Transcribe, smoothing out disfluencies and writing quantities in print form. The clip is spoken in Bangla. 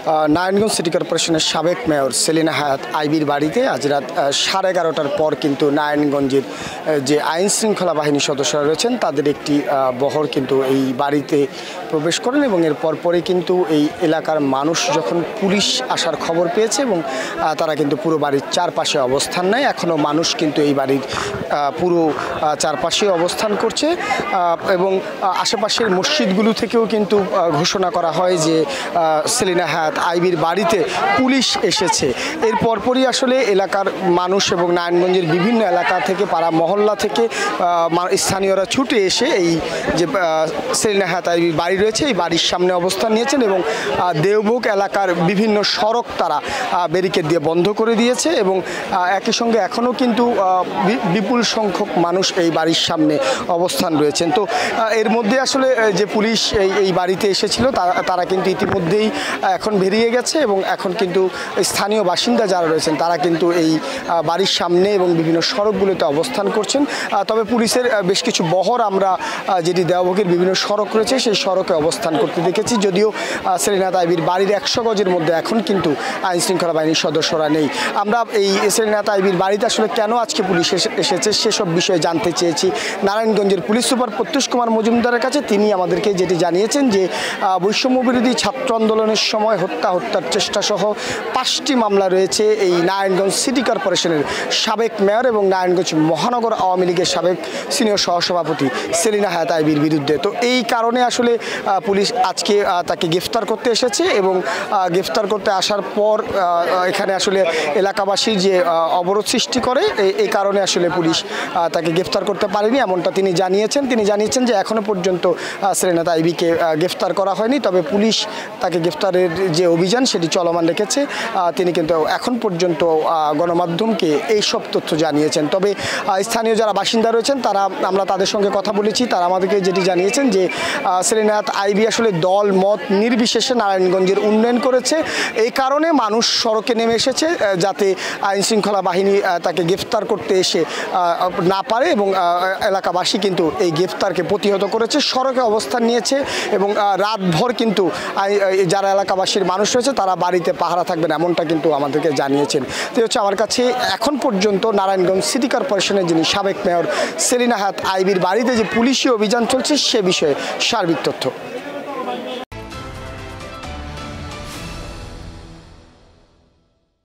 নারায়ণগঞ্জ সিটি কর্পোরেশনের সাবেক মেয়র সেলিনা হায়াৎ আইবির বাড়িতে আজ রাত 11:30টার পর কিন্তু নারায়ণগঞ্জের যে আইন শৃঙ্খলা বাহিনীর সদস্যরা রয়েছেন তাদের একটি বহর কিন্তু এই বাড়িতে প্রবেশ করেন এবং এর পরপরই কিন্তু এই এলাকার মানুষ যখন পুলিশ আসার খবর পেয়েছে এবং তারা কিন্তু পুরো বাড়ির চারপাশে অবস্থান নেয়। এখনও মানুষ কিন্তু এই বাড়ির পুরো চারপাশে অবস্থান করছে এবং আশেপাশের মসজিদগুলো থেকেও কিন্তু ঘোষণা করা হয় যে সেলিনা হায়াৎ আইবির বাড়িতে পুলিশ এসেছে। এর পরপরই আসলে এলাকার মানুষ এবং নারায়ণগঞ্জের বিভিন্ন এলাকা থেকে পাড়া মহল্লা থেকে স্থানীয়রা ছুটে এসে এই যে সেলিনা হায়াৎ আইবির বাড়ি রয়েছে এই বাড়ির সামনে অবস্থান নিয়েছেন এবং দেওভোগ এলাকার বিভিন্ন সড়ক তারা ব্যারিকেড দিয়ে বন্ধ করে দিয়েছে এবং একই সঙ্গে এখনও কিন্তু বিপুল সংখ্যক মানুষ এই বাড়ির সামনে অবস্থান রয়েছেন। তো এর মধ্যে আসলে যে পুলিশ এই বাড়িতে এসেছিল তারা কিন্তু ইতিমধ্যেই এখন বেরিয়ে গেছে এবং এখন কিন্তু স্থানীয় বাসিন্দা যারা রয়েছেন তারা কিন্তু এই বাড়ির সামনে এবং বিভিন্ন সড়কগুলোতে অবস্থান করছেন। তবে পুলিশের বেশ কিছু বহর আমরা যেটি দেওভোগের বিভিন্ন সড়ক রয়েছে সেই সড়কে অবস্থান করতে দেখেছি, যদিও সেলিনা হায়াৎ আইবির বাড়ির 100 গজের মধ্যে এখন কিন্তু আইন শৃঙ্খলা বাহিনীর সদস্যরা নেই। আমরা এই সেলিনা হায়াৎ আইবির বাড়িতে আসলে কেন আজকে পুলিশ এসেছে সেসব বিষয়ে জানতে চেয়েছি নারায়ণগঞ্জের পুলিশ সুপার প্রত্যুষ কুমার মজুমদারের কাছে। তিনি আমাদেরকে যেটি জানিয়েছেন যে বৈষম্যবিরোধী ছাত্র আন্দোলনের সময় হত্যার চেষ্টা সহ 5টি মামলা রয়েছে এই নারায়ণগঞ্জ সিটি কর্পোরেশনের সাবেক মেয়র এবং নারায়ণগঞ্জ মহানগর আওয়ামী লীগের সাবেক সিনিয়র সহসভাপতি সেলিনা হায়াৎ আইবির বিরুদ্ধে। তো এই কারণে আসলে পুলিশ আজকে তাকে গ্রেফতার করতে এসেছে এবং গ্রেফতার করতে আসার পর এখানে আসলে এলাকাবাসীর যে অবরোধ সৃষ্টি করে এই কারণে আসলে পুলিশ তাকে গ্রেফতার করতে পারেনি এমনটা তিনি জানিয়েছেন যে এখনও পর্যন্ত সেলিনা হায়াৎ আইবিকে গ্রেফতার করা হয়নি, তবে পুলিশ তাকে গ্রেফতারের যে অভিযান সেটি চলমান রেখেছে। তিনি কিন্তু এখন পর্যন্ত গণমাধ্যমকে এইসব তথ্য জানিয়েছেন। তবে স্থানীয় যারা বাসিন্দা রয়েছেন আমরা তাদের সঙ্গে কথা বলেছি, তারা আমাদেরকে যেটি জানিয়েছেন যে সেলিনা হায়াৎ আইবি আসলে দল মত নির্বিশেষে নারায়ণগঞ্জের উন্নয়ন করেছে, এই কারণে মানুষ সড়কে নেমে এসেছে যাতে আইন শৃঙ্খলা বাহিনী তাকে গ্রেফতার করতে এসে না পারে এবং এলাকাবাসী কিন্তু এই গ্রেফতারকে প্রতিহত করেছে, সড়কে অবস্থান নিয়েছে এবং রাতভর কিন্তু যারা এলাকাবাসীর মানুষ রয়েছে তারা বাড়িতে পাহারা থাকবেন এমনটা কিন্তু আমাদেরকে জানিয়েছেন। তো হচ্ছে আমার কাছে এখন পর্যন্ত নারায়ণগঞ্জ সিটি কর্পোরেশনের যিনি সাবেক মেয়র সেলিনা হায়াৎ আইবির বাড়িতে যে পুলিশি অভিযান চলছে সে বিষয়ে সার্বিক তথ্য।